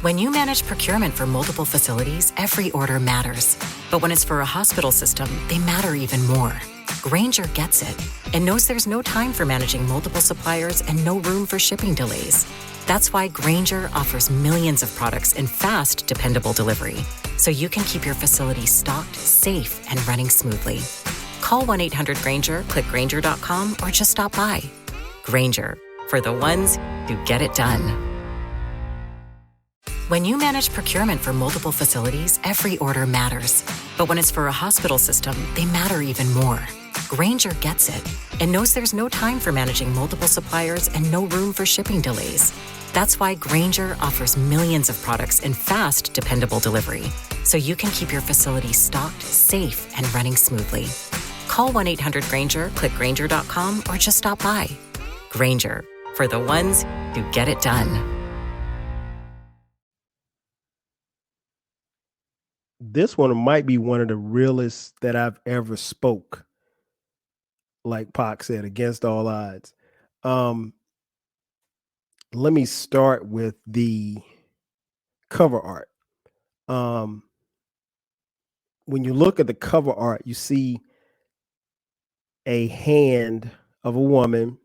When you manage procurement for multiple facilities, every order matters. But when it's for a hospital system, they matter even more. Grainger gets it and knows there's no time for managing multiple suppliers and no room for shipping delays. That's why Grainger offers millions of products in fast, dependable delivery, so you can keep your facility stocked, safe, and running smoothly. Call 1-800-GRAINGER, click Grainger.com, or just stop by. Grainger, for the ones who get it done. When you manage procurement for multiple facilities, every order matters. But when it's for a hospital system, they matter even more. Grainger gets it and knows there's no time for managing multiple suppliers and no room for shipping delays. That's why Grainger offers millions of products in fast, dependable delivery, so you can keep your facility stocked, safe, and running smoothly. Call 1-800-GRAINGER, click Grainger.com, or just stop by. Grainger, for the ones who get it done. This one might be one of the realest that I've ever spoke. Like Pac said, against all odds. Um, Let me start with the cover art. Um, when you look at the cover art, you see a hand of a woman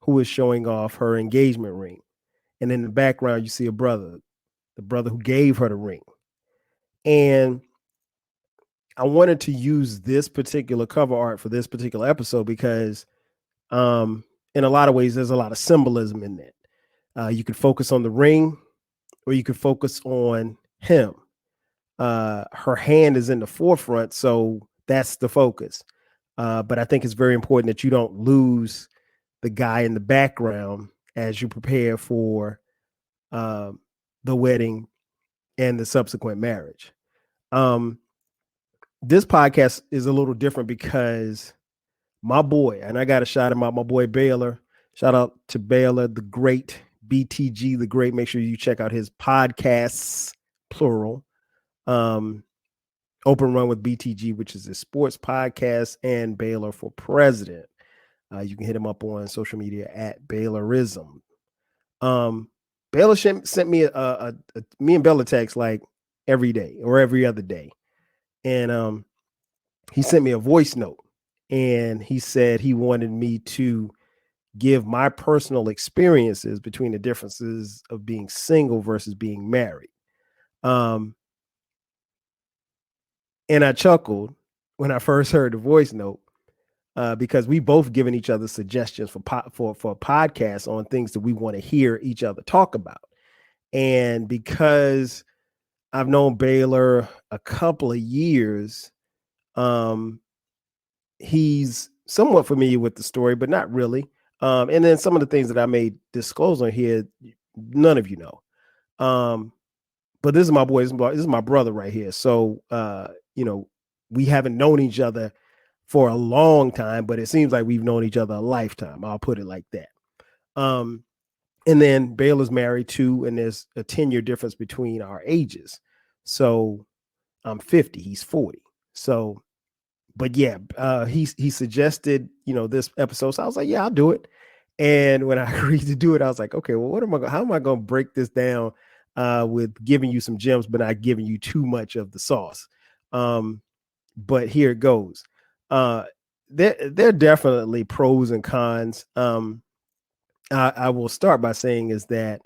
who is showing off her engagement ring. And in the background, you see a brother, the brother who gave her the ring. And I wanted to use this particular cover art for this particular episode because in a lot of ways, there's a lot of symbolism in that. You could focus on the ring or you could focus on him. Her hand is in the forefront, so that's the focus. But I think it's very important that you don't lose the guy in the background as you prepare for uh, the wedding and the subsequent marriage. Um, this podcast is a little different because my boy, and I got to shout him out, my boy Baylor. Shout out to Baylor, the great BTG, the great. Make sure you check out his podcasts, plural. Open Run with BTG, which is a sports podcast, and Baylor for President. You can hit him up on social media at Baylorism. Baylor sent me me and Baylor text like every day or every other day, and he sent me a voice note, and he said he wanted me to give my personal experiences between the differences of being single versus being married. And I chuckled when I first heard the voice note because we both given each other suggestions for podcasts on things that we want to hear each other talk about. And because I've known Baylor a couple of years, he's somewhat familiar with the story, but not really. And then some of the things that I may disclose on here, none of you know. But this is my boy. This is my brother right here. So, we haven't known each other for a long time, but it seems like we've known each other a lifetime. I'll put it like that. And then Baylor's married too, and there's a 10-year difference between our ages. So I'm 50, he's 40. So, but yeah, he suggested, this episode. So I was like, yeah, I'll do it. And when I agreed to do it, I was like, okay, well, how am I going to break this down with giving you some gems, but not giving you too much of the sauce? But here it goes. There are definitely pros and cons. I will start by saying is that,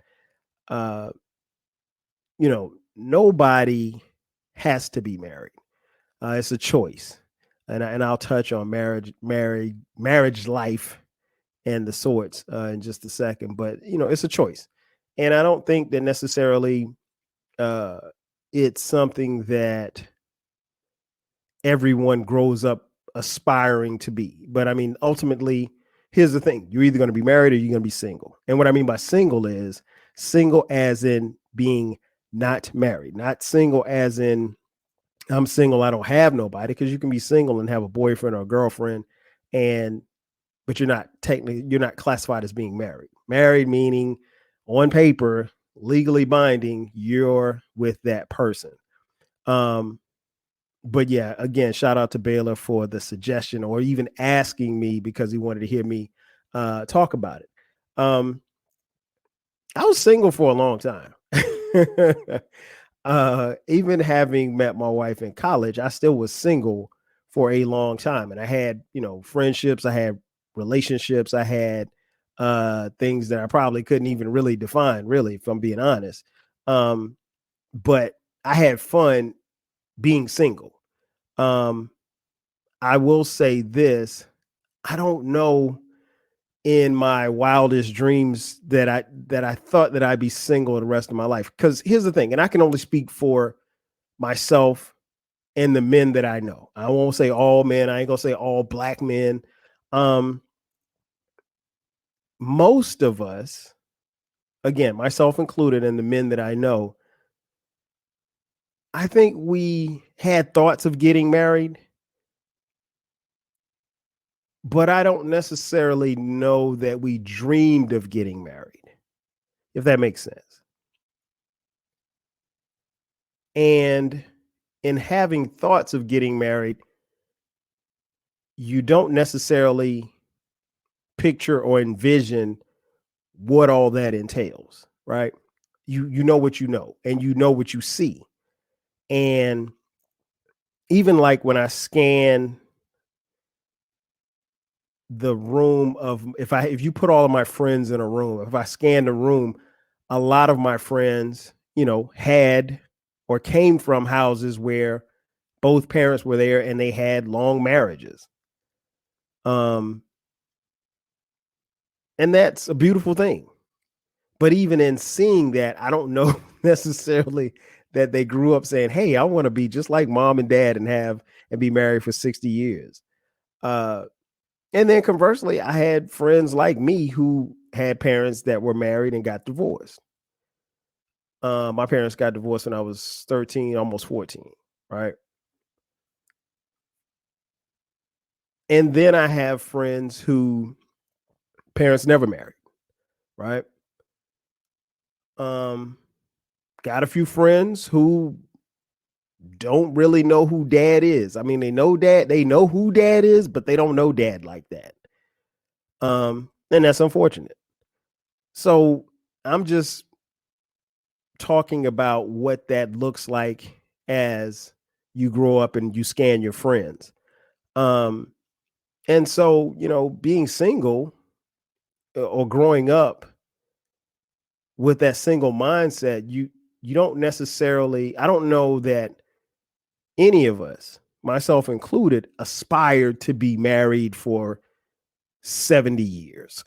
nobody has to be married. It's a choice. And I'll touch on marriage life and the sorts in just a second. But, it's a choice. And I don't think that necessarily it's something that everyone grows up aspiring to be. But I mean, ultimately, here's the thing. You're either going to be married or you're going to be single. And what I mean by single is single as in being not married, not single as in I'm single, I don't have nobody, because you can be single and have a boyfriend or a girlfriend, but you're not classified as being married. Married meaning on paper, legally binding, you're with that person. But yeah, again, shout out to Baylor for the suggestion or even asking me because he wanted to hear me talk about it. I was single for a long time. Even having met my wife in college, I still was single for a long time. And I had, friendships, I had relationships, I had things that I probably couldn't even really define, really, if I'm being honest. Um, but I had fun being single. Um, I will say this, I don't know in my wildest dreams that I thought that I'd be single the rest of my life. Because here's the thing, and I can only speak for myself and the men that I know. I won't say all men. I ain't gonna say all black men. Um, most of us, again, myself included, and the men that I know, I think we had thoughts of getting married, but I don't necessarily know that we dreamed of getting married, if that makes sense. And in having thoughts of getting married, you don't necessarily picture or envision what all that entails, right? You know what you know, and you know what you see. And even like when I scan the room of if you put all of my friends in a room, if I scan the room, a lot of my friends, had or came from houses where both parents were there and they had long marriages. Um, and that's a beautiful thing. But even in seeing that, I don't know necessarily that they grew up saying, "Hey, I want to be just like mom and dad and be married for 60 years." Uh, and then conversely, I had friends like me who had parents that were married and got divorced. My parents got divorced when I was 13, almost 14, right? And then I have friends who parents never married, right? Um, got a few friends who don't really know who dad is. I mean, they know who dad is, but they don't know dad like that. And that's unfortunate. So I'm just talking about what that looks like as you grow up and you scan your friends. Um, and so, being single or growing up with that single mindset, you don't necessarily, I don't know that any of us, myself included, aspired to be married for 70 years.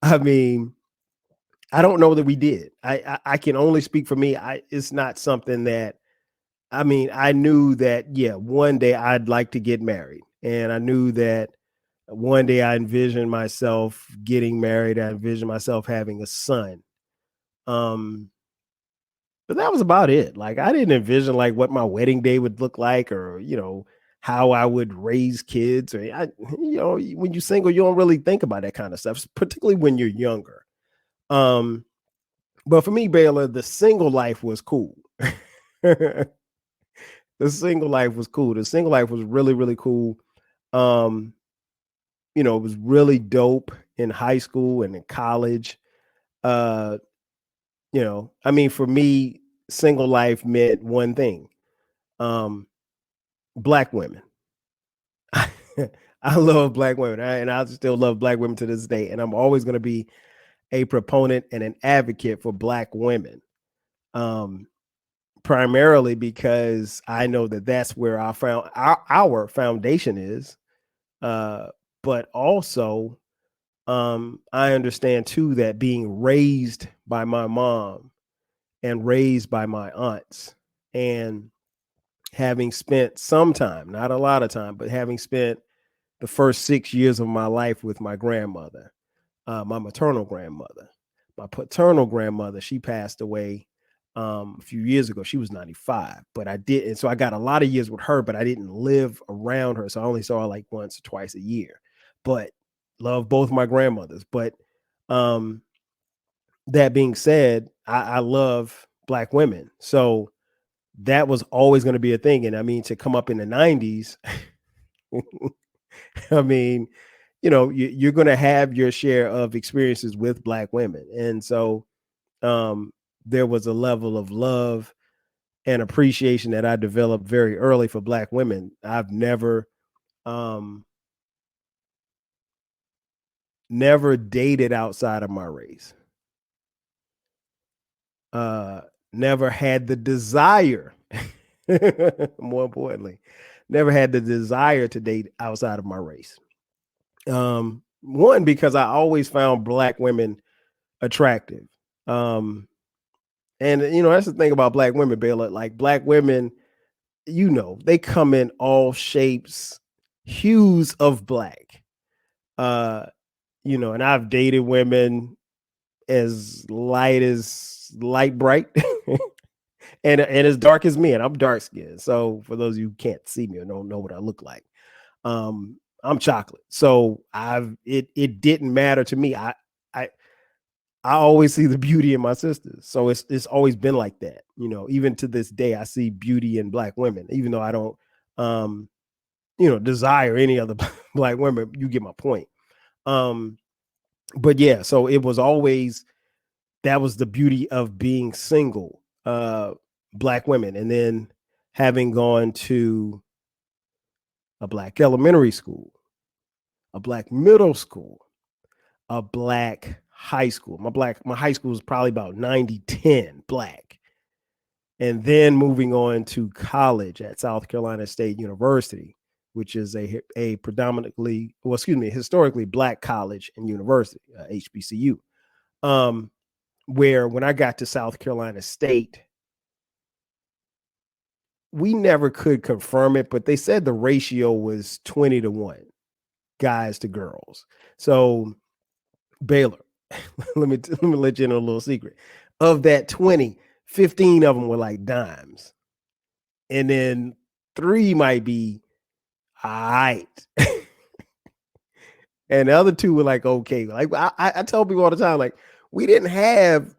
I mean, I don't know that we did. I can only speak for me. It's not something that, I mean, I knew that, yeah, one day I'd like to get married. And I knew that one day I envisioned myself getting married. I envisioned myself having a son. Um, but that was about it. Like, I didn't envision like what my wedding day would look like, or, how I would raise kids, or when you're single, you don't really think about that kind of stuff, particularly when you're younger. Um, but for me, Baylor, the single life was cool. The single life was cool. The single life was really, really cool. Um, it was really dope in high school and in college. Uh, I mean, for me, single life meant one thing. Black women. I love black women, and I still love black women to this day. And I'm always going to be a proponent and an advocate for black women. Um, Primarily because I know that that's where our foundation is. But also, I understand too that being raised by my mom and raised by my aunts, and having spent some time, not a lot of time, but having spent the first 6 years of my life with my grandmother, my maternal grandmother. My paternal grandmother, she passed away a few years ago. She was 95, but I did, and so I got a lot of years with her, but I didn't live around her, so I only saw her like once or twice a year. But love both my grandmothers. But um, that being said, I love black women, so that was always going to be a thing. And I mean, to come up in the 90s, I mean, you're going to have your share of experiences with black women. And so there was a level of love and appreciation that I developed very early for Black women. I've um, never dated outside of my race. Uh, Never had the desire, more importantly, never had the desire to date outside of my race. One, because I always found Black women attractive. Um, and that's the thing about Black women, Baylor. Like Black women, they come in all shapes, hues of Black. Uh, and I've dated women as light bright and as dark as me, and I'm dark skinned. So for those of you who can't see me or don't know what I look like, I'm chocolate. So it didn't matter to me. I I always see the beauty in my sisters. So it's always been like that. Even to this day, I see beauty in Black women, even though I don't um, desire any other Black women. You get my point. Um, but yeah, so it was always that was the beauty of being single, Black women, and then having gone to a Black elementary school, a Black middle school, a Black high school. My high school was probably about 90-10 Black. And then moving on to college at South Carolina State University, which is a predominantly, historically Black college and university, HBCU. Where when I got to South Carolina State, we never could confirm it, but they said the ratio was 20-1, guys to girls. So Baylor, let me let you in a little secret. Of that 20, 15 of them were like dimes. And then 3 might be all right. And the other 2 were like, okay. Like I tell people all the time, like, we didn't have,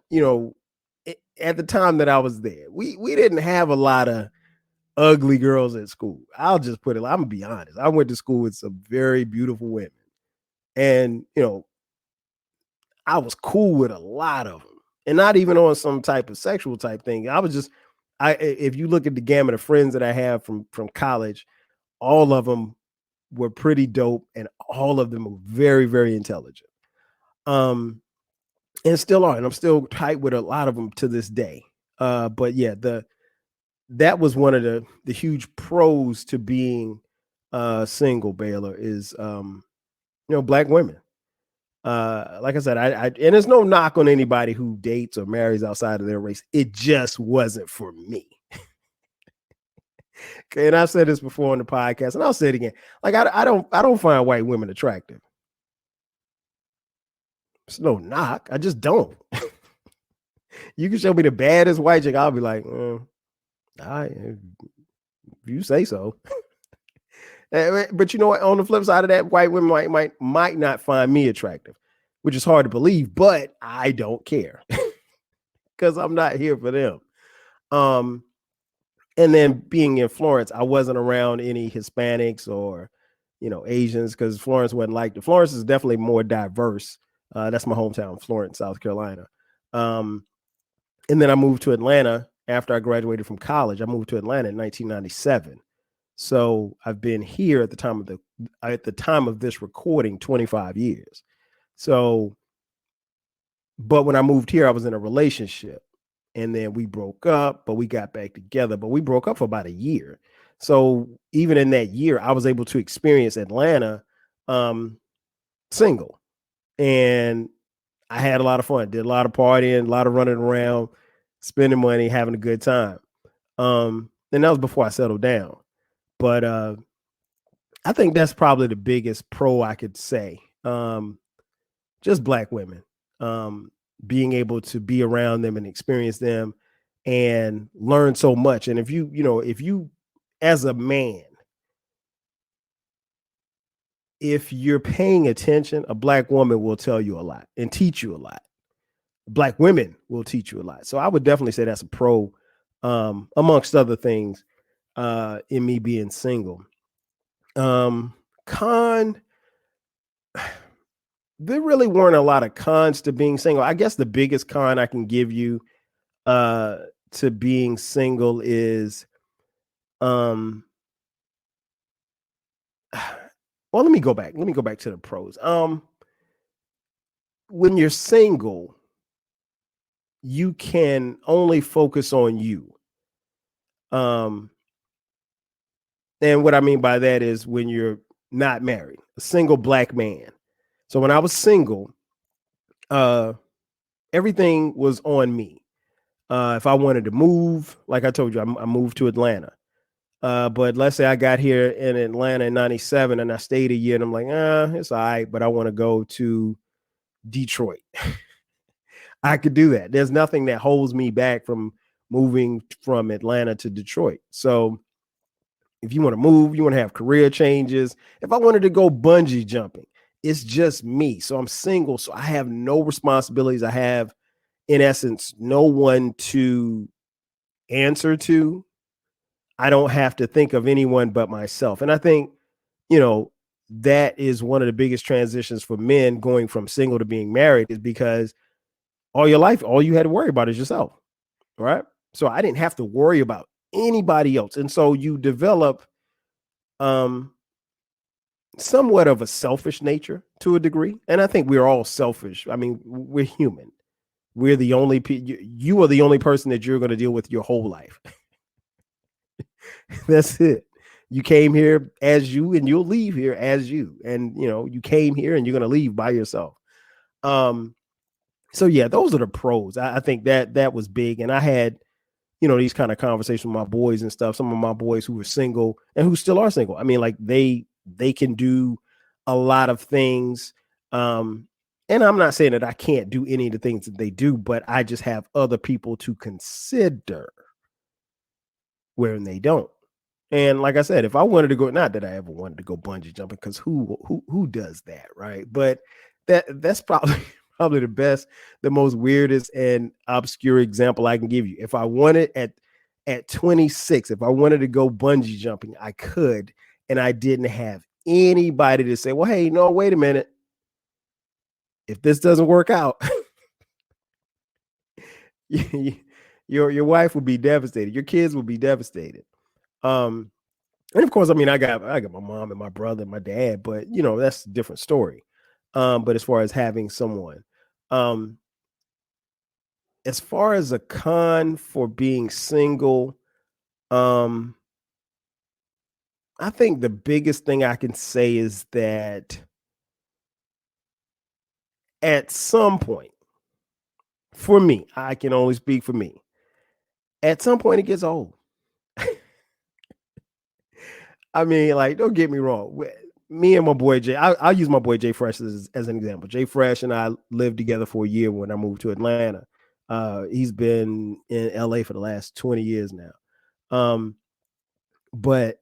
at the time that I was there, we didn't have a lot of ugly girls at school. I'll just put it, I'm gonna be honest. I went to school with some very beautiful women. And, I was cool with a lot of them. And not even on some type of sexual type thing. I was just if you look at the gamut of friends that I have from college, all of them were pretty dope and all of them were very, very intelligent. And still are, and I'm still tight with a lot of them to this day. But yeah, that was one of the huge pros to being single, Baylor, is Black women. Like I said, I and there's no knock on anybody who dates or marries outside of their race. It just wasn't for me. Okay, and I've said this before on the podcast, and I'll say it again. Like I don't find white women attractive. It's no knock. I just don't. You can show me the baddest white chick, I'll be like, if you say so. But you know what? On the flip side of that, white women might not find me attractive, which is hard to believe, but I don't care because I'm not here for them. And then being in Florence, I wasn't around any Hispanics or Asians because Florence wasn't like Florence is definitely more diverse. That's my hometown, Florence, South Carolina. And then I moved to Atlanta after I graduated from college. I moved to Atlanta in 1997. So I've been here at the time of this recording 25 years. So, but when I moved here, I was in a relationship, and then we broke up, but we got back together. But we broke up for about a year. So even in that year, I was able to experience Atlanta single, and I had a lot of fun. Did a lot of partying, a lot of running around, spending money, having a good time. And that was before I settled down. But I think that's probably the biggest pro I could say. Just Black women, being able to be around them and experience them and learn so much. And if you as a man, if you're paying attention, a Black woman will tell you a lot and teach you a lot. Black women will teach you a lot. So I would definitely say that's a pro, amongst other things, in me being single. Con, there really weren't a lot of cons to being single. I guess the biggest con I can give you uh to being single is um well, let me go back. Let me go back to the pros. When you're single, you can only focus on you. Um and what I mean by that is when you're not married, a single black man. So when I was single, uh everything was on me. If I wanted to move, like I told you, I moved to Atlanta. But let's say I got here in Atlanta in '97 and I stayed a year and I'm like, it's all right, but I want to go to Detroit. I could do that. There's nothing that holds me back from moving from Atlanta to Detroit. So if you want to move, you want to have career changes. If I wanted to go bungee jumping, it's just me. So I'm single. So I have no responsibilities. I have, in essence, no one to answer to. I don't have to think of anyone but myself. And I think, you know, that is one of the biggest transitions for men going from single to being married is because all your life, all you had to worry about is yourself. Right. So I didn't have to worry about anybody else. And so you develop um somewhat of a selfish nature to a degree. And I think we're all selfish. I mean, we're human. We're the only you are the only person that you're going to deal with your whole life. That's it. You came here as you and you'll leave here as you. And you came here and you're going to leave by yourself. Um so yeah, those are the pros. I think that was big. And I had these kind of conversations with my boys and stuff. Some of my boys who were single and who still are single. I mean, like they can do a lot of things. And I'm not saying that I can't do any of the things that they do, but I just have other people to consider wherein they don't. And like I said, if I wanted to go, not that I ever wanted to go bungee jumping, because who does that, right? But that's probably probably the best, the most weirdest and obscure example I can give you. If I wanted at 26, if I wanted to go bungee jumping, I could, and I didn't have anybody to say, well, hey, no, wait a minute. If this doesn't work out, your wife will be devastated. Your kids will be devastated. Um, and of course, I mean, I got my mom and my brother and my dad, but that's a different story. But as far as having someone, um, as far as a con for being single, um, I think the biggest thing I can say is that at some point, for me, I can only speak for me. At some point, it gets old. I mean, like, don't get me wrong. Me and my boy Jay, I'll use my boy Jay Fresh as an example. Jay Fresh and I lived together for a year when I moved to Atlanta. He's been in LA for the last 20 years now. But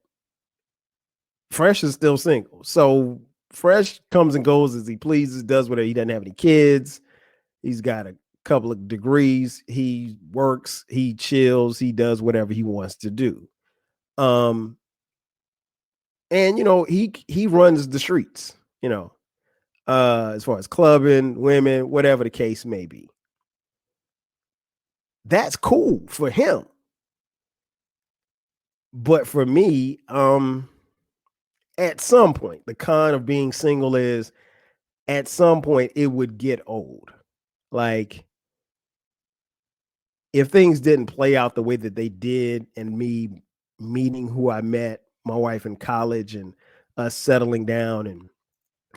Fresh is still single. So Fresh comes and goes as he pleases, does whatever. He doesn't have any kids. He's got a couple of degrees. He works, he chills, he does whatever he wants to do. Um, and he runs the streets, as far as clubbing, women, whatever the case may be. That's cool for him. But for me, at some point, the con of being single is at some point it would get old. Like if things didn't play out the way that they did and me meeting who I met, my wife in college and us settling down and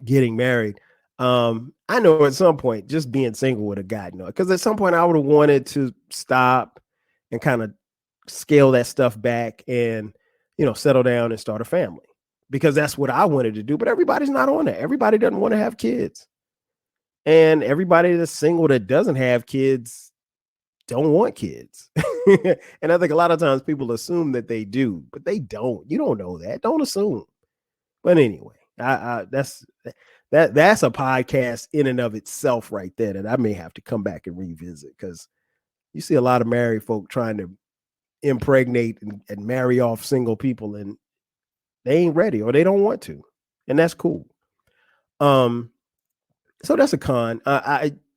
getting married, I know at some point just being single would have gotten it. Because at some point I would have wanted to stop and kind of scale that stuff back and settle down and start a family because that's what I wanted to do. But everybody's not on that. Everybody doesn't want to have kids, and everybody that's single that doesn't have kids don't want kids. And I think a lot of times people assume that they do, but they don't. You don't know that. Don't assume. But anyway, that's a podcast in and of itself right there that I may have to come back and revisit because you see a lot of married folk trying to impregnate and marry off single people and they ain't ready or they don't want to. And that's cool. Um, So that's a con.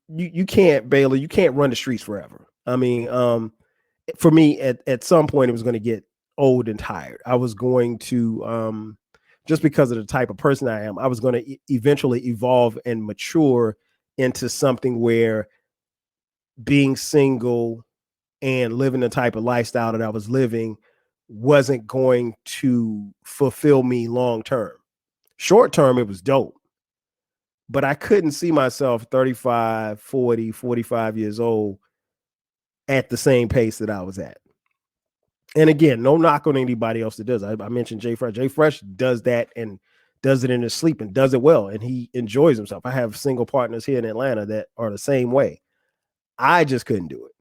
You can't, Baylor, you can't run the streets forever. I mean, for me, at some point, it was going to get old and tired. I was going to, just because of the type of person I am, I was going to eventually evolve and mature into something where being single and living the type of lifestyle that I was living wasn't going to fulfill me long term. Short term, it was dope, but I couldn't see myself 35, 40, 45 years old at the same pace that I was at. And again, no knock on anybody else that does. I mentioned Jay Fresh. Jay Fresh does that and does it in his sleep and does it well, and he enjoys himself. I have single partners here in Atlanta that are the same way. I just couldn't do it.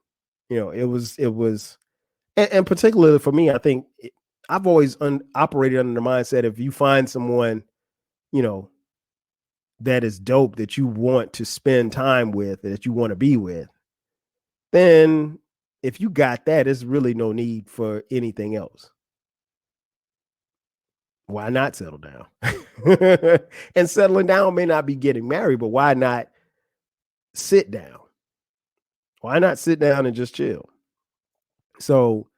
And particularly for me, I think I've always operated under the mindset, if you find someone, you know, that is dope, that you want to spend time with, that you want to be with, then if you got that, there's really no need for anything else. Why not settle down? And settling down may not be getting married, but why not sit down? Why not sit down and just chill? So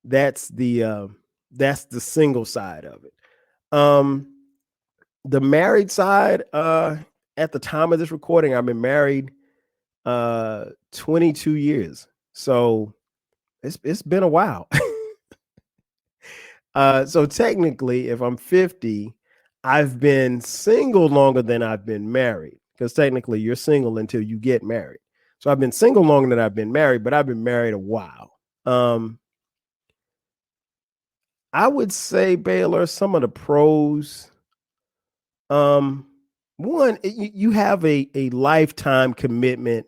that's the single side of it. Um, the married side, at the time of this recording, I've been married 22 years. So it's been a while. So technically, if I'm 50, I've been single longer than I've been married, because technically you're single until you get married. So I've been single longer than I've been married, but I've been married a while. I would say, Baylor, some of the pros. One, you have a lifetime commitment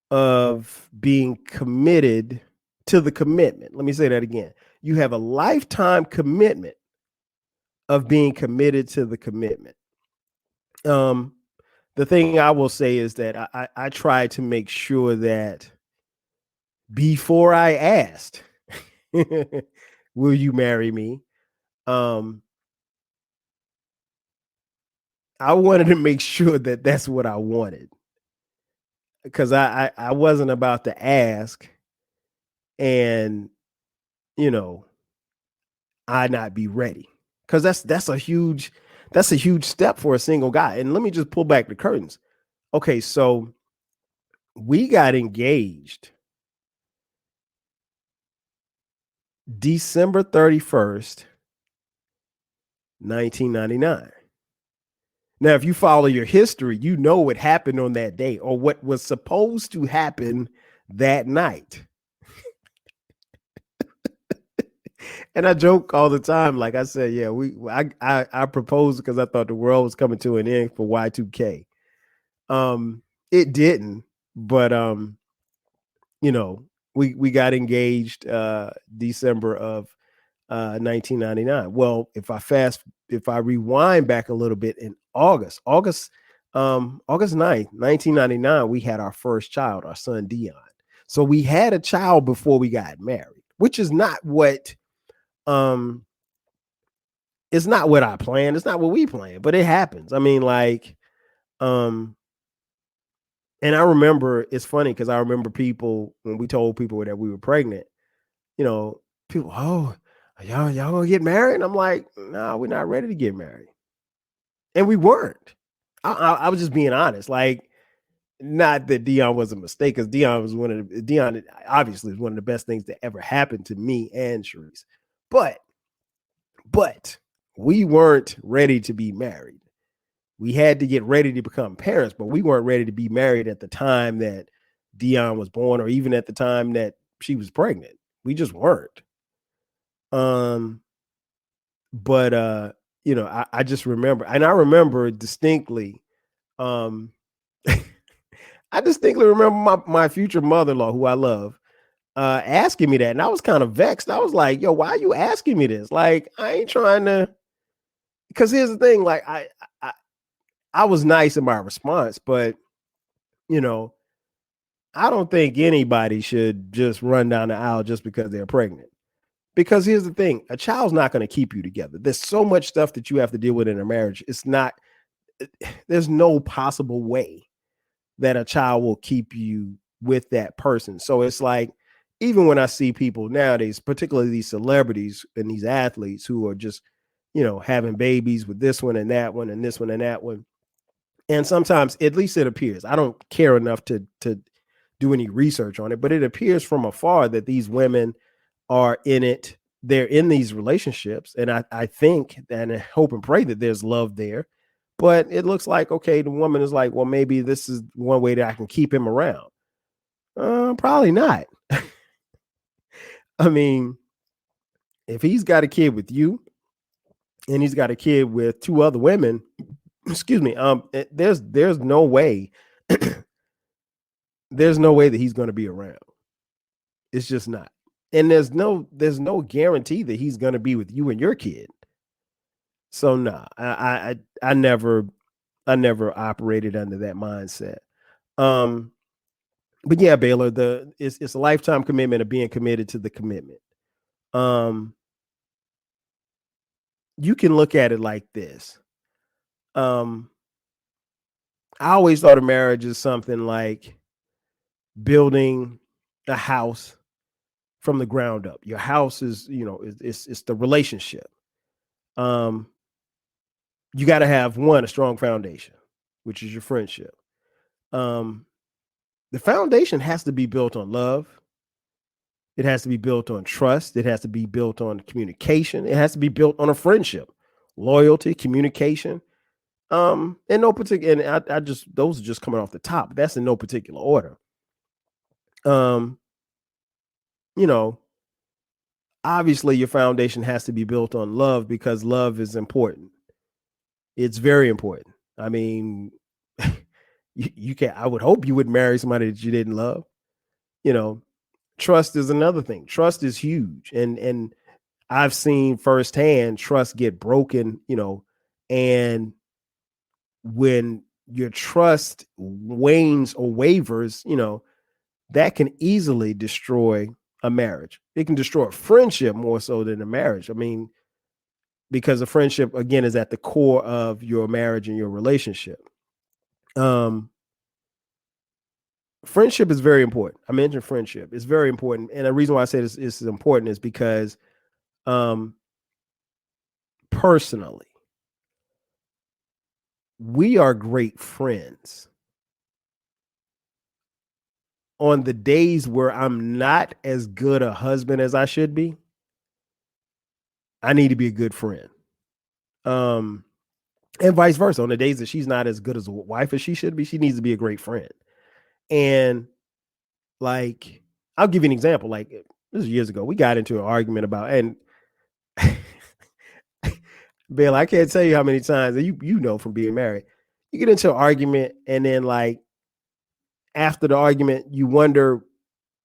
of being committed to the commitment. Let me say that again. You have a lifetime commitment of being committed to the commitment. The thing I will say is that I try to make sure that before I asked, will you marry me? I wanted to make sure that that's what I wanted, because I wasn't about to ask and, you know, I not be ready, because that's a huge step for a single guy. And let me just pull back the curtains. Okay, so we got engaged December 31st, 1999. Now, if you follow your history, you know what happened on that day, or what was supposed to happen that night. And I joke all the time. Like I said, yeah, I proposed because I thought the world was coming to an end for Y2K. It didn't, but you know, we got engaged December of 1999. Well, if I rewind back a little bit, in August 9th, 1999, we had our first child, our son Dion. So we had a child before we got married, which is not what it's not what I planned. It's not what we planned, but it happens. I mean, like, and I remember, it's funny because I remember people, when we told people that we were pregnant, you know, people, oh, y'all gonna get married? And I'm like, no, we're not ready to get married. And we weren't. I was just being honest. Like, not that Dion was a mistake, because Dion obviously is one of the best things that ever happened to me and Sharice. But we weren't ready to be married. We had to get ready to become parents, but we weren't ready to be married at the time that Dion was born, or even at the time that she was pregnant. We just weren't. But you know, I just remember, and I remember distinctly, I distinctly remember my future mother-in-law, who I love, asking me that. And I was kind of vexed. I was like, yo, why are you asking me this? Like, I ain't trying to, because here's the thing, like, I was nice in my response, but, you know, I don't think anybody should just run down the aisle just because they're pregnant. Because here's the thing, a child's not going to keep you together. There's so much stuff that you have to deal with in a marriage. It's not, there's no possible way that a child will keep you with that person. So it's like, even when I see people nowadays, particularly these celebrities and these athletes who are just, having babies with this one and that one and this one and that one. And sometimes, at least it appears, I don't care enough to do any research on it, but it appears from afar that these women are in it. They're in these relationships. And I think and I hope and pray that there's love there. But it looks like, okay, the woman is like, well, maybe this is one way that I can keep him around. Probably not. I mean, if he's got a kid with you and he's got a kid with two other women, excuse me, there's no way, there's no way that he's going to be around. It's just not. And there's no guarantee that he's going to be with you and your kid. So nah, I never operated under that mindset. Um, but yeah, Baylor, it's a lifetime commitment of being committed to the commitment. Um, you can look at it like this. Um, I always thought of marriage as something like building a house from the ground up. Your house is, it's the relationship. Um, you got to have a strong foundation, which is your friendship. Um, the foundation has to be built on love. It has to be built on trust. It has to be built on communication. It has to be built on a friendship, loyalty, communication. In no particular, and I just, those are just coming off the top. That's in no particular order. Um, you know, Obviously your foundation has to be built on love because love is important. It's very important. I mean, you can't, I would hope you would marry somebody that you didn't love. You know, Trust is another thing. Trust is huge. And I've seen firsthand trust get broken, and when your trust wanes or wavers, that can easily destroy a marriage. It can destroy a friendship more so than a marriage. I mean, because a friendship again is at the core of your marriage and your relationship. Um, Friendship is very important. I mentioned friendship. It's very important. And the reason why I say this is important is because um personally, we are great friends. On the days where I'm not as good a husband as I should be, I need to be a good friend. Um, and vice versa. On the days that she's not as good as a wife as she should be, she needs to be a great friend. And like, I'll give you an example. Like, this was years ago. We got into an argument about, and Bill, I can't tell you how many times, and you know from being married, you get into an argument, and then like after the argument, you wonder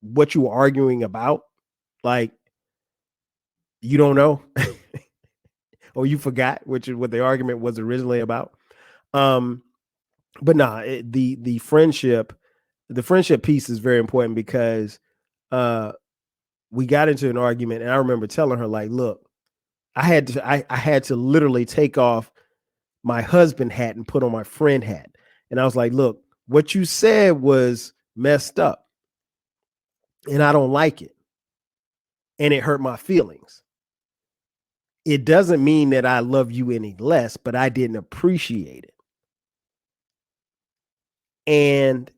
what you were arguing about. Like, you don't know, or you forgot which is what the argument was originally about. Um, but nah, the friendship piece is very important because uh we got into an argument, and I remember telling her, like, look, I had to literally take off my husband hat and put on my friend hat. And I was like, look, what you said was messed up, and I don't like it. And it hurt my feelings. It doesn't mean that I love you any less, but I didn't appreciate it. And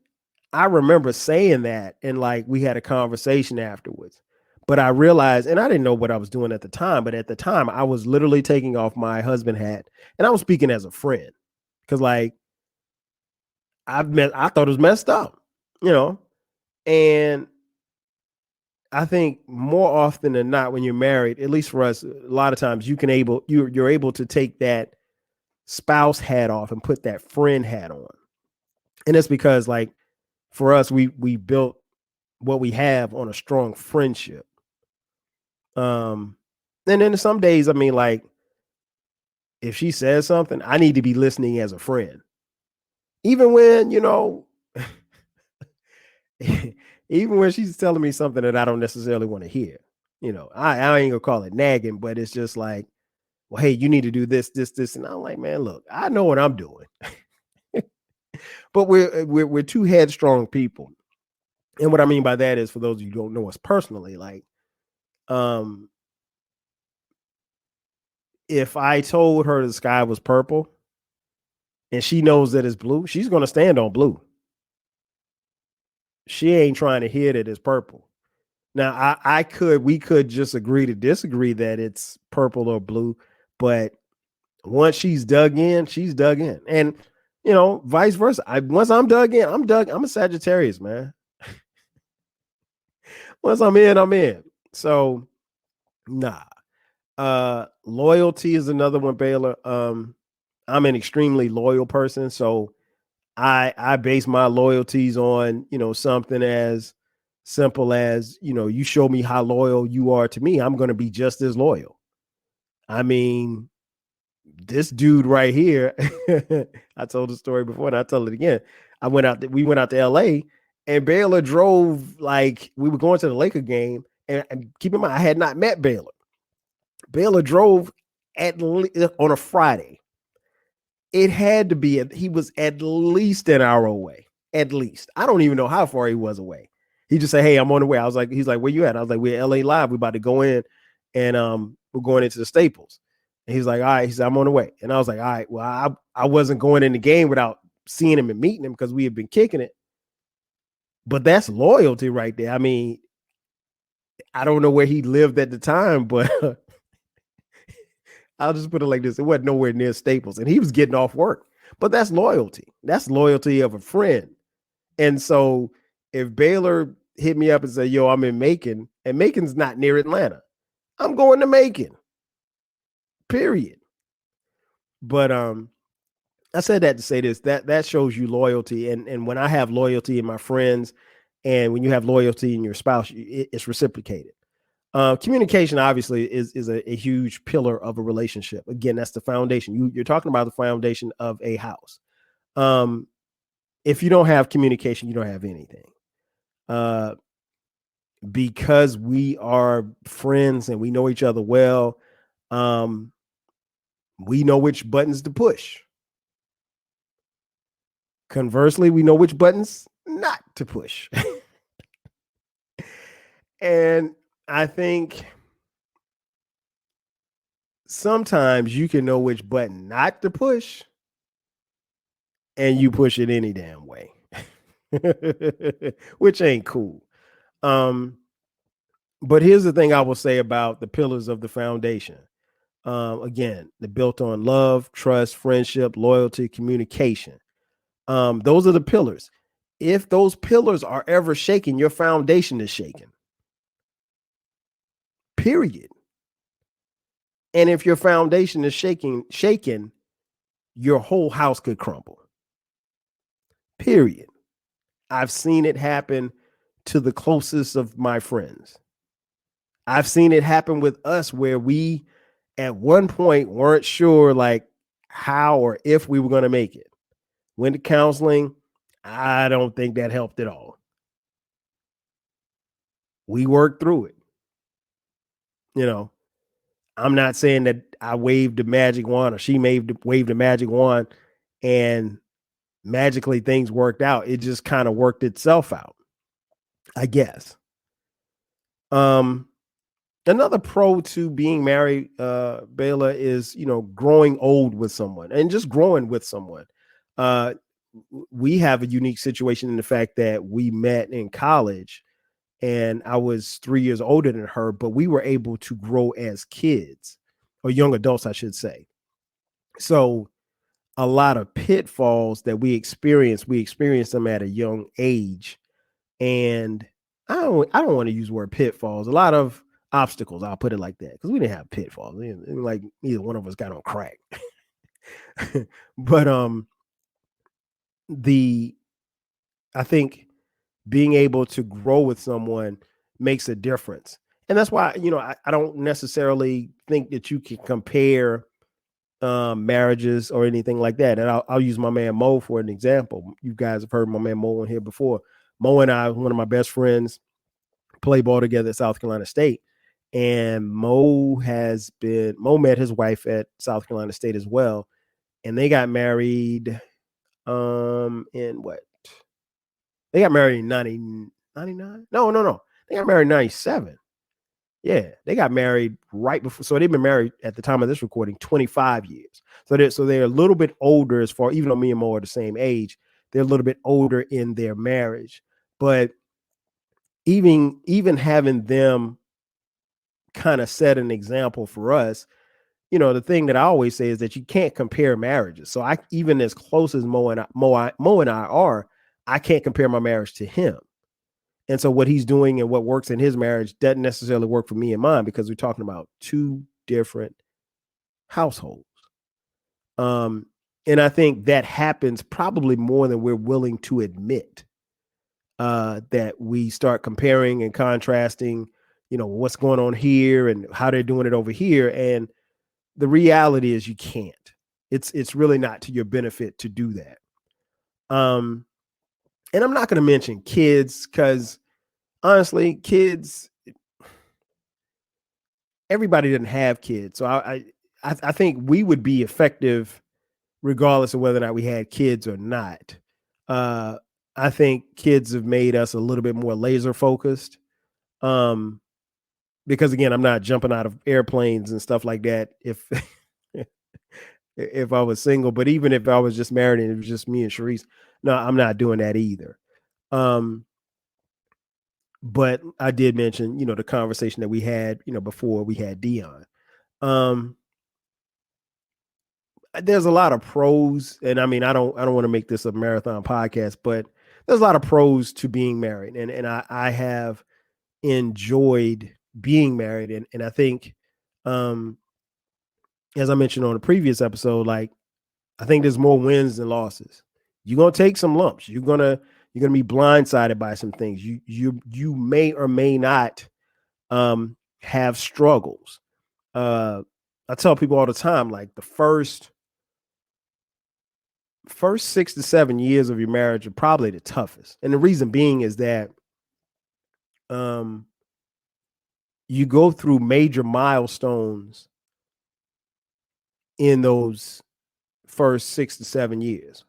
I remember saying that, and like we had a conversation afterwards. But I realized, and I didn't know what I was doing at the time, but at the time I was literally taking off my husband hat, and I was speaking as a friend. Cause like I thought it was messed up, you know. And I think more often than not, when you're married, at least for us, a lot of times you're able to take that spouse hat off and put that friend hat on. And it's because like for us, we built what we have on a strong friendship. Um, and then some days, I mean, like if she says something, I need to be listening as a friend, even when even when she's telling me something that I don't necessarily want to hear. I ain't gonna call it nagging, but it's just like well, hey, you need to do this, this, this. And I'm like, man, look, I know what I'm doing. But we're two headstrong people. And what I mean by that is, for those of you who don't know us personally, like, if I told her the sky was purple and she knows that it's blue, she's going to stand on blue. She ain't trying to hear that it's purple. Now, we could just agree to disagree that it's purple or blue, but once she's dug in, she's dug in. And, vice versa. Once I'm dug in, I'm dug. I'm a Sagittarius, man. Once I'm in, I'm in. So, nah. Loyalty is another one, Baylor. I'm an extremely loyal person, so I base my loyalties on, something as simple as, you show me how loyal you are to me, I'm going to be just as loyal. I mean, this dude right here, I told the story before and I tell it again. We went out to LA and Baylor drove, like, we were going to the Laker game, and keep in mind, I had not met Baylor. Baylor drove on a Friday. It had to be, he was at least an hour away. At least. I don't even know how far he was away. He just said, hey, I'm on the way. He's like, where you at? I was like, we're at LA Live. We're about to go in, and we're going into the Staples. And he's like, all right. He said, I'm on the way. And I was like, all right, well, I wasn't going in the game without seeing him and meeting him, because we had been kicking it. But that's loyalty right there. I mean, I don't know where he lived at the time, but I'll just put it like this. It wasn't nowhere near Staples, and he was getting off work. But that's loyalty. That's loyalty of a friend. And so if Baylor hit me up and say, yo, I'm in Macon, and Macon's not near Atlanta, I'm going to Macon. Period. But I said that to say this, that shows you loyalty. And when I have loyalty in my friends, and when you have loyalty in your spouse, it's reciprocated. Communication obviously is a huge pillar of a relationship. Again, that's the foundation. You're talking about the foundation of a house. If you don't have communication, you don't have anything. Because we are friends and we know each other well, we know which buttons to push. Conversely, we know which buttons not to push. And I think sometimes you can know which button not to push, and you push it any damn way, which ain't cool. But here's the thing I will say about the pillars of the foundation. Again, they're built on love, trust, friendship, loyalty, communication. Those are the pillars. If those pillars are ever shaken, your foundation is shaken. Period. And if your foundation is shaken, your whole house could crumble. Period. I've seen it happen to the closest of my friends. I've seen it happen with us, where we at one point weren't sure, like, how or if we were going to make it. Went to counseling. I don't think that helped at all. We worked through it. I'm not saying that I waved the magic wand, or she waved the magic wand and magically things worked out. It just kind of worked itself out, I guess. Another pro to being married, Baylor, is, growing old with someone and just growing with someone. We have a unique situation in the fact that we met in college, and I was 3 years older than her, but we were able to grow as kids, or young adults, I should say. So a lot of pitfalls that we experienced them at a young age. And I don't want to use the word pitfalls. A lot of obstacles, I'll put it like that, because we didn't have pitfalls. Like, neither one of us got on crack. But I think being able to grow with someone makes a difference. And that's why, I don't necessarily think that you can compare marriages or anything like that. And I'll use my man Mo for an example. You guys have heard my man Mo on here before. Mo and I, one of my best friends, play ball together at South Carolina State. And Mo met his wife at South Carolina State as well, and they got married in what? They got married in 99? No. They got married in 97. Yeah, they got married right before. So they've been married at the time of this recording 25 years. So they're a little bit older as far, even though me and Mo are the same age, they're a little bit older in their marriage. But even having them kind of set an example for us, the thing that I always say is that you can't compare marriages. So I, even as close as Mo and I are, I can't compare my marriage to him. And so what he's doing and what works in his marriage doesn't necessarily work for me and mine, because we're talking about two different households. Um, and I think that happens probably more than we're willing to admit, that we start comparing and contrasting, what's going on here and how they're doing it over here. And the reality is you can't. It's really not to your benefit to do that. And I'm not going to mention kids, because honestly, kids, everybody didn't have kids. So I think we would be effective regardless of whether or not we had kids or not. Uh, I think kids have made us a little bit more laser focused. Because again, I'm not jumping out of airplanes and stuff like that if I was single, but even if I was just married and it was just me and Sharice, no, I'm not doing that either. But I did mention, the conversation that we had, before we had Dion. There's a lot of pros, and I mean, I don't want to make this a marathon podcast, but there's a lot of pros to being married, and I have enjoyed being married, and I think, as I mentioned on the previous episode, like, I think there's more wins than losses. You're gonna take some lumps. You're gonna be blindsided by some things. You may or may not have struggles. I tell people all the time, like, the first 6 to 7 years of your marriage are probably the toughest. And the reason being is that you go through major milestones in those first 6 to 7 years.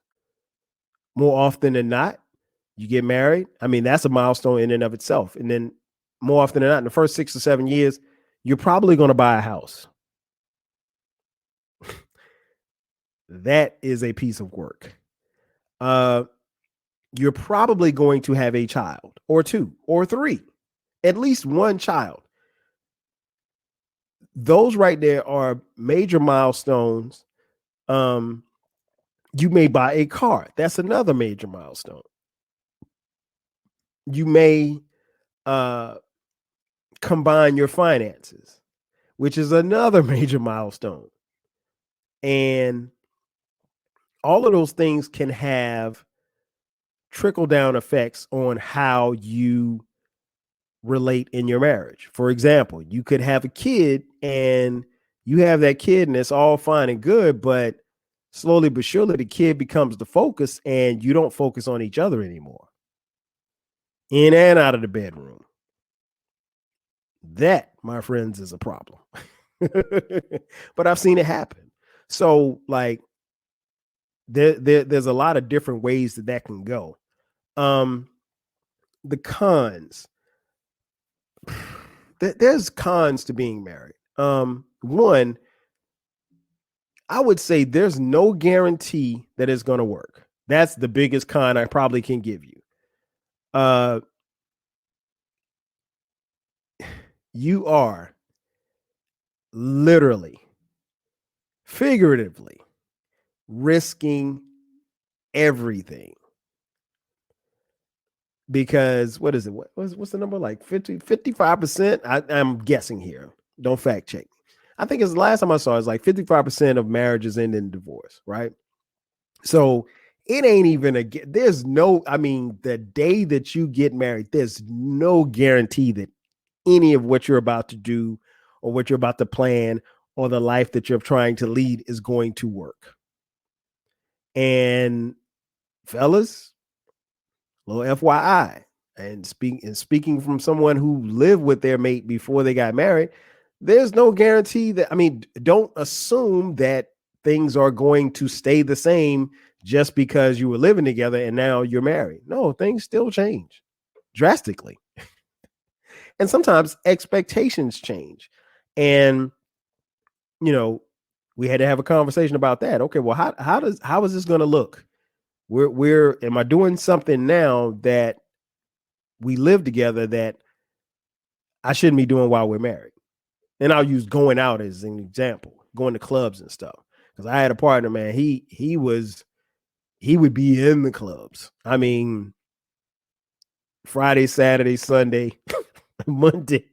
More often than not, you get married. I mean, that's a milestone in and of itself. And then more often than not, in the first 6 to 7 years, you're probably going to buy a house. That is a piece of work. You're probably going to have a child or two or three, at least one child. Those right there are major milestones. You may buy a car. That's another major milestone. You may combine your finances, which is another major milestone. And all of those things can have trickle down effects on how you relate in your marriage. For example, you could have a kid and you have that kid and it's all fine and good, but slowly but surely the kid becomes the focus and you don't focus on each other anymore. In and out of the bedroom. That, my friends, is a problem. But I've seen it happen. So, like, there's a lot of different ways that can go. The cons. There's cons to being married. One, I would say there's no guarantee that it's going to work. That's the biggest con I probably can give you. You are literally, figuratively risking everything. Because what is it? What's the number? Like 55%? I'm guessing here. Don't fact check. I think it's the last time I saw it's like 55% of marriages end in divorce, right? So it ain't even there's no, I mean, the day that you get married, there's no guarantee that any of what you're about to do or what you're about to plan or the life that you're trying to lead is going to work. And fellas, little FYI, and speaking from someone who lived with their mate before they got married, there's no guarantee that, I mean, don't assume that things are going to stay the same just because you were living together and now you're married. No, things still change drastically. And sometimes expectations change. And, you know, we had to have a conversation about that. Okay, well, how is this going to look? Am I doing something now that we live together that I shouldn't be doing while we're married? And I'll use going out as an example, going to clubs and stuff. Because I had a partner, man, he would be in the clubs. I mean, Friday, Saturday, Sunday, Monday.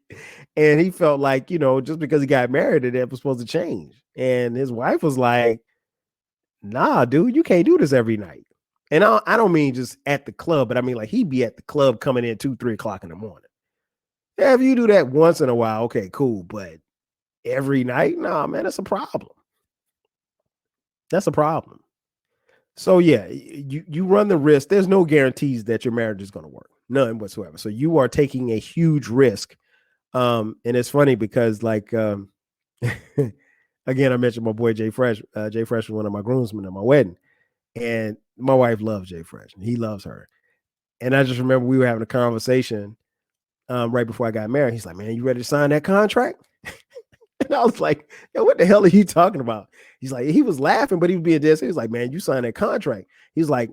And he felt like, just because he got married, that was supposed to change. And his wife was like, nah, dude, you can't do this every night. And I don't mean just at the club, but I mean like he'd be at the club coming in 2-3 o'clock in the morning. Yeah, if you do that once in a while, okay, cool. But every night, nah, man, that's a problem. That's a problem. So yeah, you run the risk. There's no guarantees that your marriage is going to work, none whatsoever. So you are taking a huge risk. And it's funny because like again, I mentioned my boy Jay Fresh. Jay Fresh was one of my groomsmen at my wedding, and my wife loves Jay Fresh, and he loves her. And I just remember we were having a conversation right before I got married. He's like, "Man, you ready to sign that contract?" And I was like, "Yo, what the hell are you talking about?" He's like, he was laughing, but he was being dead serious. He was like, "Man, you signed that contract." He's like,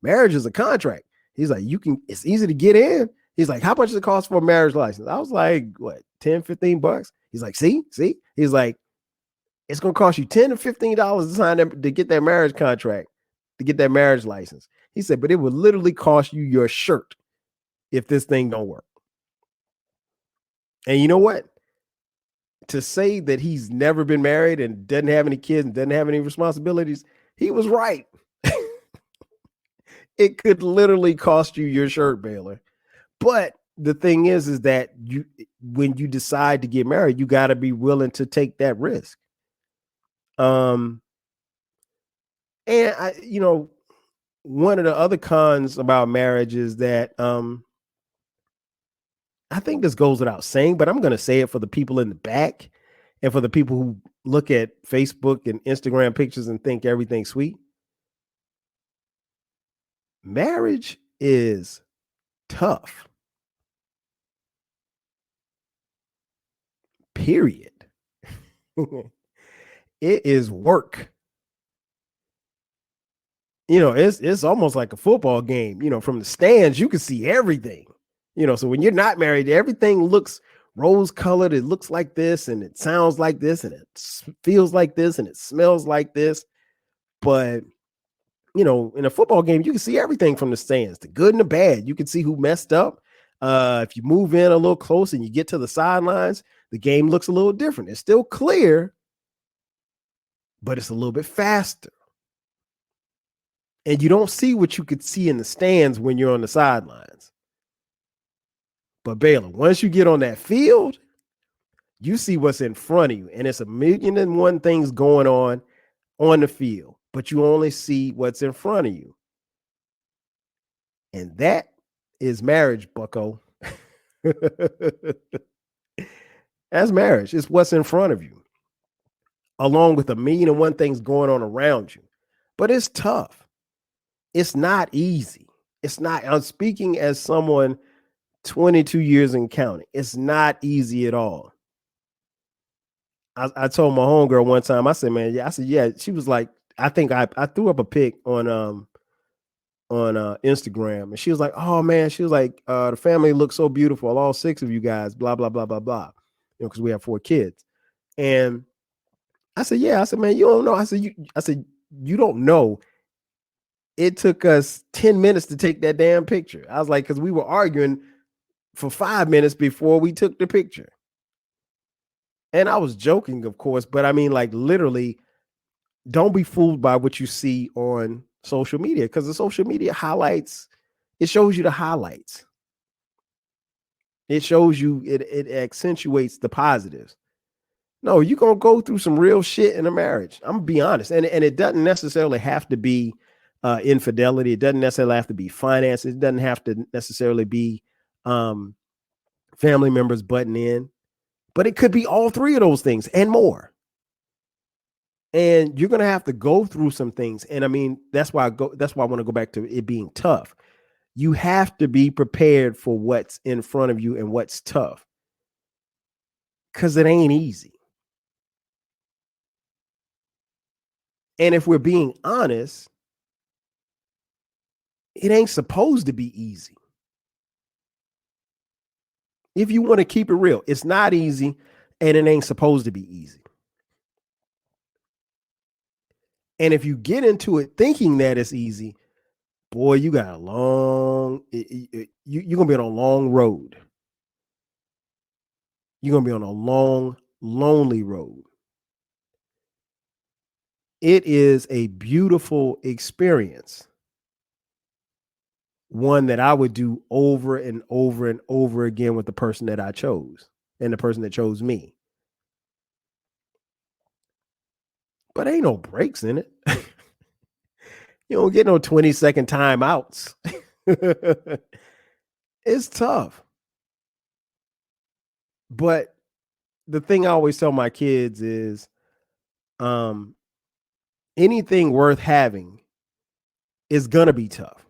marriage is a contract. He's like, it's easy to get in. He's like, how much does it cost for a marriage license? I was like, what, 10, 15 bucks? He's like, see? He's like, it's going to cost you $10 to $15 to sign to get that marriage contract, to get that marriage license. He said, but it would literally cost you your shirt if this thing don't work. And you know what? To say that he's never been married and doesn't have any kids and doesn't have any responsibilities, he was right. It could literally cost you your shirt, Baylor. But the thing is that when you decide to get married, you got to be willing to take that risk. And one of the other cons about marriage is that I think this goes without saying, but I'm going to say it for the people in the back and for the people who look at Facebook and Instagram pictures and think everything's sweet. Marriage is tough. Period. It is work. It's almost like a football game. From the stands, you can see everything. So when you're not married, everything looks rose colored. It looks like this, and it sounds like this, and it feels like this, and it smells like this. But in a football game, you can see everything from the stands, the good and the bad. You can see who messed up. If you move in a little close and you get to the sidelines, the game looks a little different. It's still clear, but it's a little bit faster. And you don't see what you could see in the stands when you're on the sidelines. But Baylor, once you get on that field, you see what's in front of you. And it's 1,000,001 things going on the field, but you only see what's in front of you. And that is marriage, bucko. That's marriage. It's what's in front of you, along with 1,000,001 things going on around you. But it's tough. It's not easy. It's not. I'm speaking as someone 22 years and counting. It's not easy at all. I told my homegirl one time, I said, man, yeah. I said, yeah. She was like, I think I threw up a pic on Instagram, and she was like, oh man, she was like, the family looks so beautiful, all 6 of you guys, blah, blah, blah, blah, blah. Because we have 4 kids. And I said, yeah. I said, man, you don't know. I said, you don't know. It took us 10 minutes to take that damn picture. I was like, because we were arguing for 5 minutes before we took the picture. And I was joking, of course, but I mean, like, literally, don't be fooled by what you see on social media, because the social media highlights, it shows you the highlights. It shows you, it accentuates the positives. No, you're going to go through some real shit in a marriage. I'm going to be honest. And it doesn't necessarily have to be infidelity. It doesn't necessarily have to be finance. It doesn't have to necessarily be family members butting in, but it could be all three of those things and more. And you're going to have to go through some things. And I mean, that's why I want to go back to it being tough. You have to be prepared for what's in front of you and what's tough, because it ain't easy. And if we're being honest, it ain't supposed to be easy. If you want to keep it real, it's not easy, and it ain't supposed to be easy. And if you get into it thinking that it's easy, boy, you got a long, you're going to be on a long road. You're going to be on a long, lonely road. It is a beautiful experience. One that I would do over and over and over again with the person that I chose and the person that chose me. But ain't no breaks in it. You don't get no 20-second timeouts. It's tough. But the thing I always tell my kids is anything worth having is going to be tough.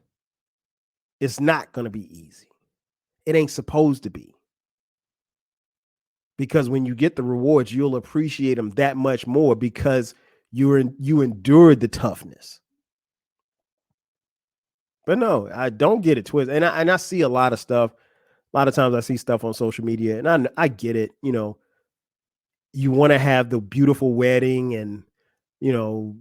It's not going to be easy. It ain't supposed to be. Because when you get the rewards, you'll appreciate them that much more because you endured the toughness. But no, I don't get it twisted. And I see a lot of stuff. A lot of times I see stuff on social media, and I get it. You know, you want to have the beautiful wedding and, you know,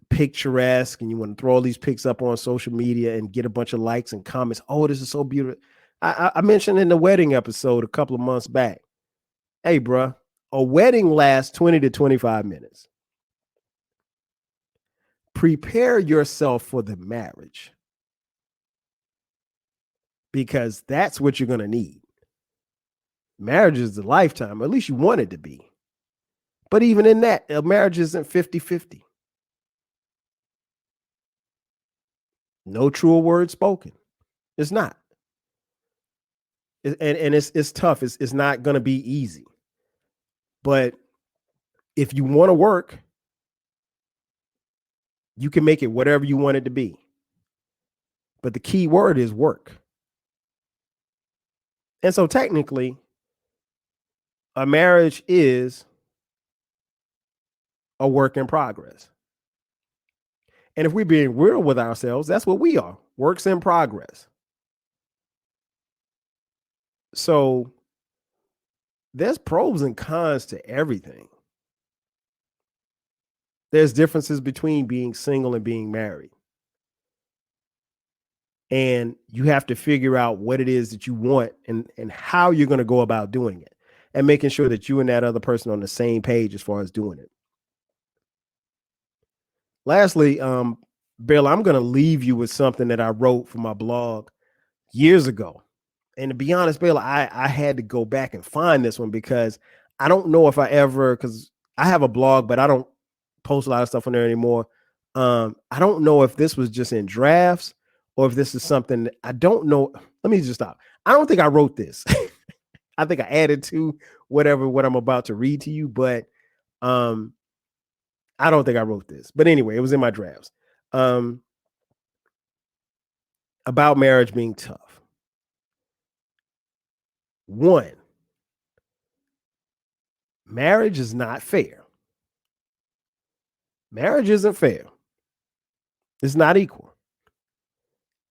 picturesque, and you want to throw all these pics up on social media and get a bunch of likes and comments. Oh, this is so beautiful. I mentioned in the wedding episode a couple of months back, hey, bro, a wedding lasts 20 to 25 minutes. Prepare yourself for the marriage, because that's what you're going to need. Marriage is a lifetime, or at least you want it to be. But even in that, a marriage isn't 50-50. No truer word spoken. It's not. And it's tough. It's not going to be easy. But if you want to work, you can make it whatever you want it to be. But the key word is work. And so technically, a marriage is a work in progress. And if we're being real with ourselves, that's what we are, works in progress. So there's pros and cons to everything. There's differences between being single and being married. And you have to figure out what it is that you want and how you're going to go about doing it, and making sure that you and that other person are on the same page as far as doing it. Lastly, Bill, I'm going to leave you with something that I wrote for my blog years ago. And to be honest, Bill, I had to go back and find this one because I don't know if because I have a blog, but I don't post a lot of stuff on there anymore. I don't know if this was just in drafts or if this is something that I don't know. Let me just stop. I don't think I wrote this. I think I added to what I'm about to read to you, but I don't think I wrote this. But anyway, it was in my drafts. About marriage being tough. 1, marriage is not fair. Marriage isn't fair. It's not equal.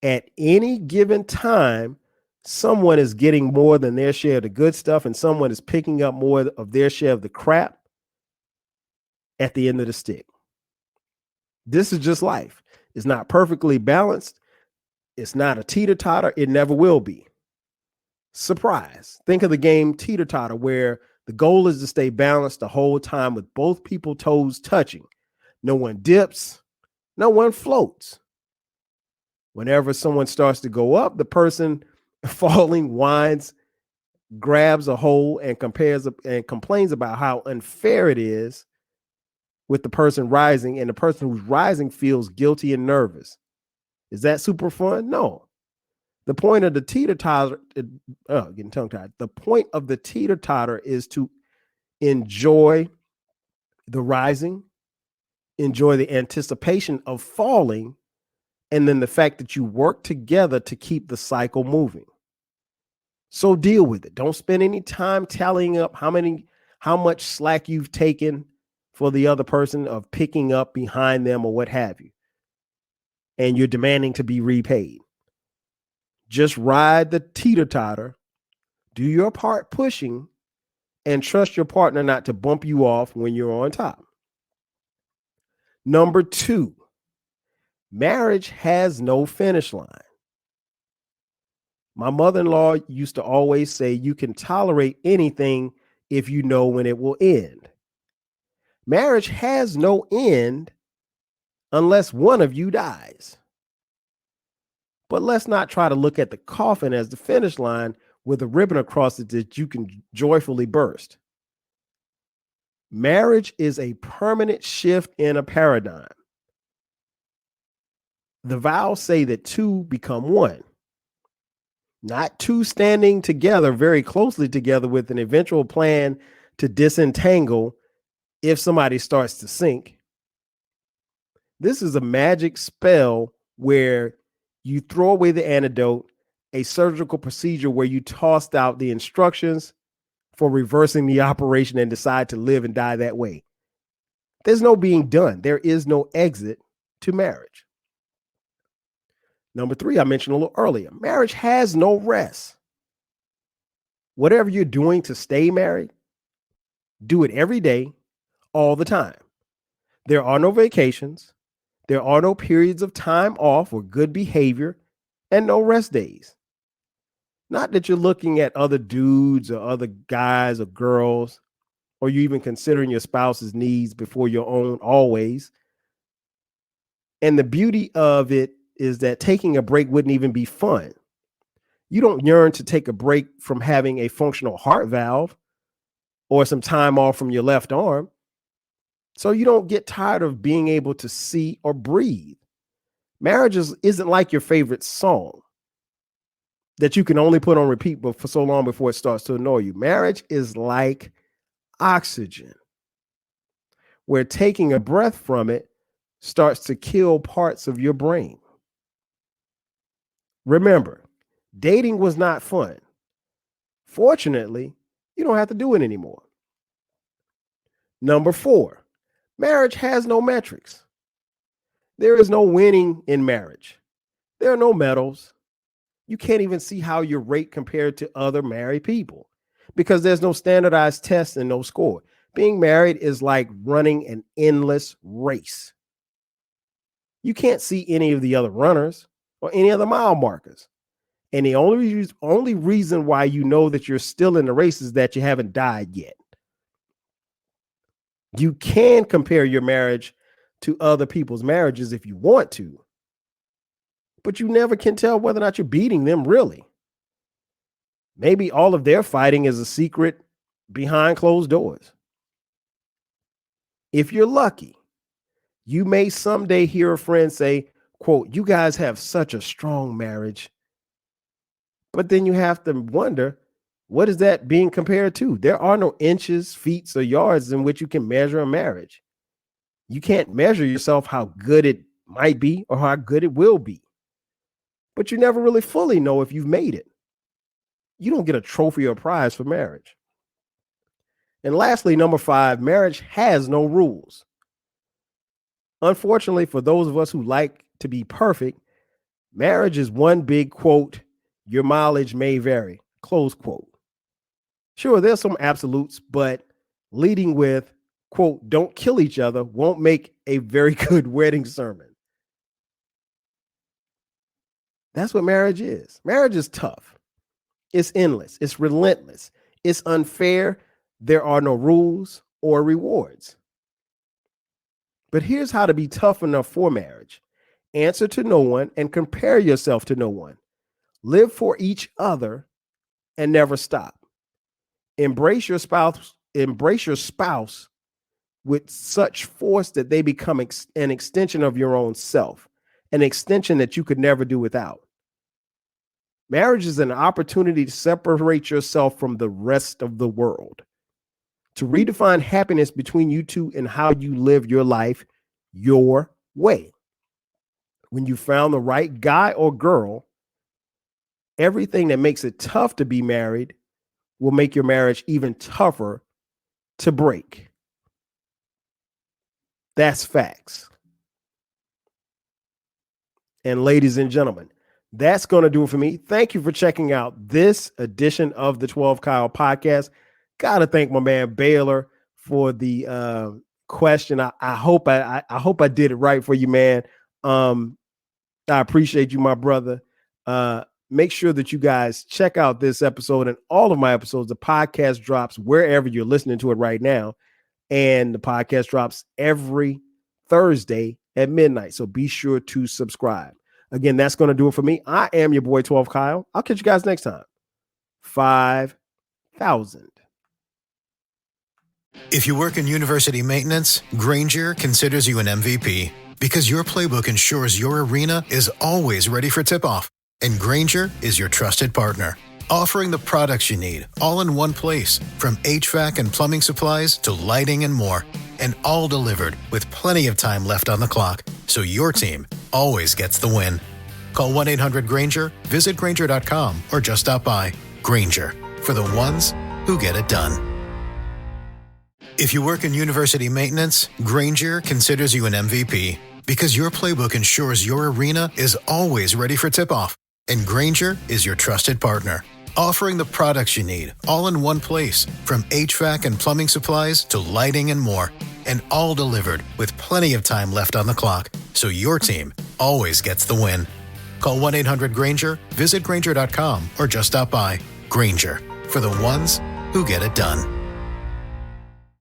At any given time, someone is getting more than their share of the good stuff, and someone is picking up more of their share of the crap at the end of the stick. This is just life. It's not perfectly balanced. It's not a teeter-totter. It never will be. Surprise. Think of the game teeter-totter, where the goal is to stay balanced the whole time with both people's toes touching. No one dips. No one floats. Whenever someone starts to go up, the person falling whines, grabs a hole, and complains about how unfair it is with the person rising, and the person who's rising feels guilty and nervous. Is that super fun? No. The point of the teeter totter, getting tongue tied. The point of the teeter totter is to enjoy the rising, enjoy the anticipation of falling, and then the fact that you work together to keep the cycle moving. So deal with it. Don't spend any time tallying up how much slack you've taken for the other person of picking up behind them or what have you. And you're demanding to be repaid. Just ride the teeter-totter, do your part pushing, and trust your partner not to bump you off when you're on top. Number 2, marriage has no finish line. My mother-in-law used to always say, you can tolerate anything if you know when it will end. Marriage has no end unless one of you dies. But let's not try to look at the coffin as the finish line with a ribbon across it that you can joyfully burst. Marriage is a permanent shift in a paradigm. The vows say that two become one, not two standing together very closely together with an eventual plan to disentangle if somebody starts to sink. This is a magic spell where you throw away the antidote, a surgical procedure where you tossed out the instructions for reversing the operation and decide to live and die that way. There's no being done. There is no exit to marriage. Number 3, I mentioned a little earlier, marriage has no rest. Whatever you're doing to stay married, do it every day, all the time. There are no vacations. There are no periods of time off or good behavior, and no rest days. Not that you're looking at other dudes or other guys or girls, or you even considering your spouse's needs before your own always. And the beauty of it is that taking a break wouldn't even be fun. You don't yearn to take a break from having a functional heart valve or some time off from your left arm. So you don't get tired of being able to see or breathe. Marriage isn't like your favorite song that you can only put on repeat for so long before it starts to annoy you. Marriage is like oxygen, where taking a breath from it starts to kill parts of your brain. Remember, dating was not fun. Fortunately, you don't have to do it anymore. Number 4, marriage has no metrics. There is no winning in marriage. There are no medals. You can't even see how you rate compared to other married people because there's no standardized test and no score. Being married is like running an endless race. You can't see any of the other runners or any other mile markers. And the only reason why you know that you're still in the race is that you haven't died yet. You can compare your marriage to other people's marriages if you want to, but you never can tell whether or not you're beating them really. Maybe all of their fighting is a secret behind closed doors. If you're lucky, you may someday hear a friend say, quote, "You guys have such a strong marriage." But then you have to wonder, what is that being compared to? There are no inches, feet, or yards in which you can measure a marriage. You can't measure yourself how good it might be or how good it will be. But you never really fully know if you've made it. You don't get a trophy or prize for marriage. And lastly, number 5, marriage has no rules. Unfortunately, for those of us who like to be perfect, marriage is one big quote, "Your mileage may vary," close quote. Sure, there's some absolutes, but leading with, quote, "Don't kill each other" won't make a very good wedding sermon. That's what marriage is. Marriage is tough. It's endless. It's relentless. It's unfair. There are no rules or rewards. But here's how to be tough enough for marriage. Answer to no one and compare yourself to no one. Live for each other and never stop. Embrace your spouse with such force that they become an extension of your own self. an extension that you could never do without. Marriage is an opportunity to separate yourself from the rest of the world, to redefine happiness between you two and how you live your life your way. When you found the right guy or girl, everything that makes it tough to be married will make your marriage even tougher to break. That's facts. And ladies and gentlemen, that's going to do it for me. Thank you for checking out this edition of the 12 Kyle podcast. Got to thank my man Baylor for the question. I hope I did it right for you, man. I appreciate you, my brother. Make sure that you guys check out this episode and all of my episodes. The podcast drops wherever you're listening to it right now. And the podcast drops every Thursday at midnight. So be sure to subscribe. Again, that's going to do it for me. I am your boy 12 Kyle. I'll catch you guys next time. 5,000. If you work in university maintenance, Grainger considers you an MVP because your playbook ensures your arena is always ready for tip-off. And Grainger is your trusted partner, offering the products you need all in one place, from HVAC and plumbing supplies to lighting and more, and all delivered with plenty of time left on the clock, so your team always gets the win. Call 1-800-GRAINGER, visit Grainger.com, or just stop by. Grainger, for the ones who get it done. If you work in university maintenance, Grainger considers you an MVP because your playbook ensures your arena is always ready for tip-off. And Grainger is your trusted partner, offering the products you need all in one place, from HVAC and plumbing supplies to lighting and more, and all delivered with plenty of time left on the clock, so your team always gets the win. Call 1-800-GRAINGER, visit Grainger.com, or just stop by. Grainger, for the ones who get it done.